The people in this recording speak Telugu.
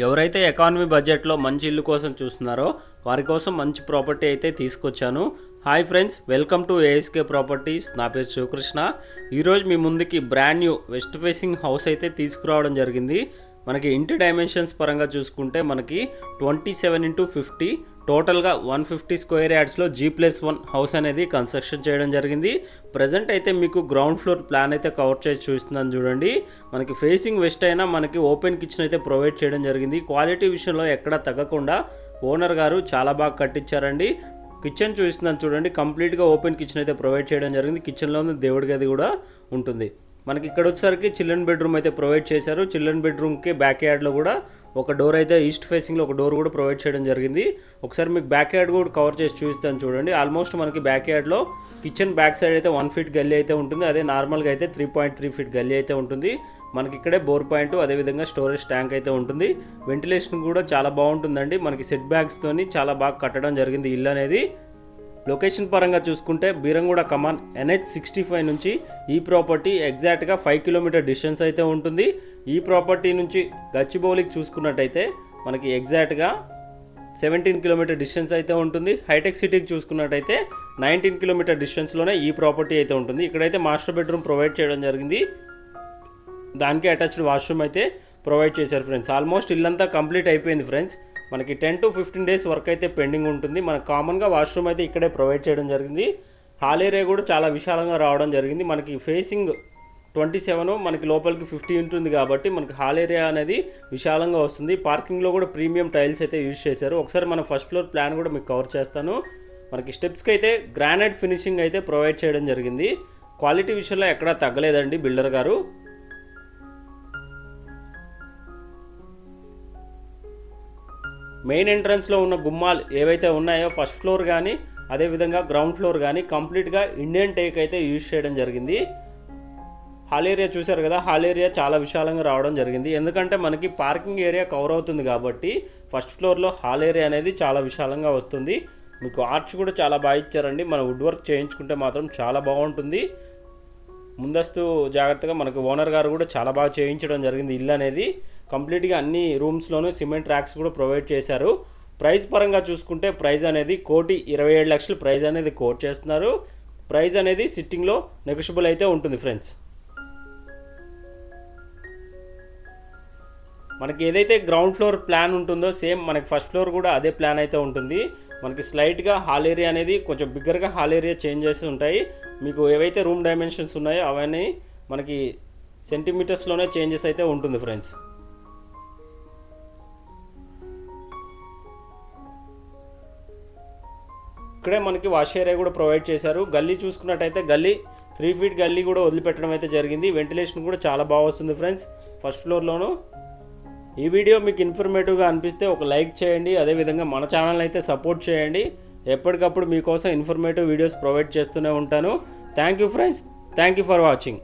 ఎవరైతే ఎకానమీ బడ్జెట్లో మంచి ఇల్లు కోసం చూస్తున్నారో వారి కోసం మంచి ప్రాపర్టీ అయితే తీసుకొచ్చాను. Hi friends, welcome to ASK properties. నా పేరు శివకృష్ణ. ఈరోజు మీ ముందుకి brand new west facing house అయితే తీసుకురావడం జరిగింది. మనకి ఇంటి డైమెన్షన్స్ పరంగా చూసుకుంటే మనకి 27x50 టోటల్గా 150 స్క్వేర్ యార్డ్స్లో G+1 హౌస్ అనేది కన్స్ట్రక్షన్ చేయడం జరిగింది. ప్రజెంట్ అయితే మీకు గ్రౌండ్ ఫ్లోర్ ప్లాన్ అయితే కవర్ చేసి చూస్తున్నాను చూడండి. మనకి ఫేసింగ్ వెస్ట్ అయినా మనకి ఓపెన్ కిచెన్ అయితే ప్రొవైడ్ చేయడం జరిగింది. క్వాలిటీ విషయంలో ఎక్కడా తగ్గకుండా ఓనర్ గారు చాలా బాగా కట్టించారండి. కిచెన్ చూస్తున్నాను చూడండి, కంప్లీట్గా ఓపెన్ కిచెన్ అయితే ప్రొవైడ్ చేయడం జరిగింది. కిచెన్లో దేవుడి గది కూడా ఉంటుంది. మనకి ఇక్కడ వచ్చేసరికి చిల్డ్రన్ బెడ్రూమ్ అయితే ప్రొవైడ్ చేశారు. చిల్డ్రన్ బెడ్రూమ్కి బ్యాక్ యార్డ్లో కూడా ఒక డోర్ అయితే ఈస్ట్ ఫేసింగ్లో ఒక డోర్ కూడా ప్రొవైడ్ చేయడం జరిగింది. ఒకసారి మీకు బ్యాక్ యార్డ్ కూడా కవర్ చేసి చూస్తాను చూడండి. ఆల్మోస్ట్ మనకి బ్యాక్ యార్డ్లో కిచెన్ బ్యాక్ సైడ్ అయితే 1 ఫీట్ గల్లీ అయితే ఉంటుంది. అదే నార్మల్గా అయితే 3.3 ఫీట్ గల్లీ అయితే ఉంటుంది. మనకి ఇక్కడే బోర్ పాయింట్, అదేవిధంగా స్టోరేజ్ ట్యాంక్ అయితే ఉంటుంది. వెంటిలేషన్ కూడా చాలా బాగుంటుందండి. మనకి సెట్ బ్యాక్స్తోని చాలా బాగా కట్టడం జరిగింది ఇల్లు అనేది. లొకేషన్ పరంగా చూసుకుంటే బీరంగూడ కమాన్ NH65 నుంచి ఈ ప్రాపర్టీ ఎగ్జాక్ట్గా 5 కిలోమీటర్ డిస్టెన్స్ అయితే ఉంటుంది. ఈ ప్రాపర్టీ నుంచి గచ్చిబౌలికి చూసుకున్నట్టయితే మనకి ఎగ్జాక్ట్గా 17 కిలోమీటర్ డిస్టెన్స్ అయితే ఉంటుంది. హైటెక్ సిటీకి చూసుకున్నట్టయితే 19 కిలోమీటర్ డిస్టెన్స్లోనే ఈ ప్రాపర్టీ అయితే ఉంటుంది. ఇక్కడైతే మాస్టర్ బెడ్రూమ్ ప్రొవైడ్ చేయడం జరిగింది. దానికి అటాచ్డ్ వాష్రూమ్ అయితే ప్రొవైడ్ చేశారు ఫ్రెండ్స్. ఆల్మోస్ట్ ఇల్లంతా కంప్లీట్ అయిపోయింది ఫ్రెండ్స్. మనకి 10 to 15 డేస్ వర్క్ అయితే పెండింగ్ ఉంటుంది. మనకు కామన్గా వాష్రూమ్ అయితే ఇక్కడే ప్రొవైడ్ చేయడం జరిగింది. హాల్ ఏరియా కూడా చాలా విశాలంగా రావడం జరిగింది. మనకి ఫేసింగ్ 27, మనకి లోపలికి 50 ఉంటుంది కాబట్టి మనకి హాల్ ఏరియా అనేది విశాలంగా వస్తుంది. పార్కింగ్లో కూడా ప్రీమియం టైల్స్ అయితే యూజ్ చేశారు. ఒకసారి మన ఫస్ట్ ఫ్లోర్ ప్లాన్ కూడా మీకు కవర్ చేస్తాను. మనకి స్టెప్స్కి అయితే గ్రానైట్ ఫినిషింగ్ అయితే ప్రొవైడ్ చేయడం జరిగింది. క్వాలిటీ విషయంలో ఎక్కడా తగ్గలేదండి బిల్డర్ గారు. మెయిన్ ఎంట్రన్స్లో ఉన్న గుమ్మాలు ఏవైతే ఉన్నాయో ఫస్ట్ ఫ్లోర్ కానీ అదేవిధంగా గ్రౌండ్ ఫ్లోర్ కానీ కంప్లీట్గా ఇండియన్ టేక్ అయితే యూజ్ చేయడం జరిగింది. హాల్ ఏరియా చూశారు కదా, హాల్ ఏరియా చాలా విశాలంగా రావడం జరిగింది. ఎందుకంటే మనకి పార్కింగ్ ఏరియా కవర్ అవుతుంది కాబట్టి ఫస్ట్ ఫ్లోర్లో హాల్ ఏరియా అనేది చాలా విశాలంగా వస్తుంది. మీకు ఆర్చ్ కూడా చాలా బాగా ఇచ్చారండి. మన వుడ్ వర్క్ చేయించుకుంటే మాత్రం చాలా బాగుంటుంది. ముందస్తు జాగ్రత్తగా మనకు ఓనర్ గారు కూడా చాలా బాగా చేయించడం జరిగింది. ఇల్లు అనేది కంప్లీట్గా అన్ని రూమ్స్లోనూ సిమెంట్ ర్యాక్స్ కూడా ప్రొవైడ్ చేశారు. ప్రైస్ పరంగా చూసుకుంటే ప్రైస్ అనేది 1,27,00,000 ప్రైస్ అనేది కోట్ చేస్తున్నారు. ప్రైస్ అనేది సిట్టింగ్లో నెగోషియబుల్ అయితే ఉంటుంది ఫ్రెండ్స్. మనకి ఏదైతే గ్రౌండ్ ఫ్లోర్ ప్లాన్ ఉంటుందో సేమ్ మనకి ఫస్ట్ ఫ్లోర్ కూడా అదే ప్లాన్ అయితే ఉంటుంది. మనకి స్లైట్గా హాల్ ఏరియా అనేది కొంచెం బిగ్గరగా హాల్ ఏరియా చేంజెస్ ఉంటాయి. మీకు ఏవైతే రూమ్ డైమెన్షన్స్ ఉన్నాయో అవన్నీ మనకి సెంటీమీటర్స్లోనే చేంజెస్ అయితే ఉంటుంది ఫ్రెండ్స్. ఇక్కడే మనకి వాష్ ఏరియా కూడా ప్రొవైడ్ చేశారు. గల్లీ చూసుకున్నట్టయితే గల్లీ 3 ఫీట్ గల్లీ కూడా వదిలిపెట్టడం అయితే జరిగింది. వెంటిలేషన్ కూడా చాలా బాగా వస్తుంది ఫ్రెండ్స్ ఫస్ట్ ఫ్లోర్లోను. ఈ వీడియో మీకు ఇన్ఫర్మేటివ్గా అనిపిస్తే ఒక లైక్ చేయండి. అదేవిధంగా మన ఛానల్ అయితే సపోర్ట్ చేయండి. ఎప్పటికప్పుడు మీకోసం ఇన్ఫర్మేటివ్ వీడియోస్ ప్రొవైడ్ చేస్తూనే ఉంటాను. Thank you friends, thank you for watching.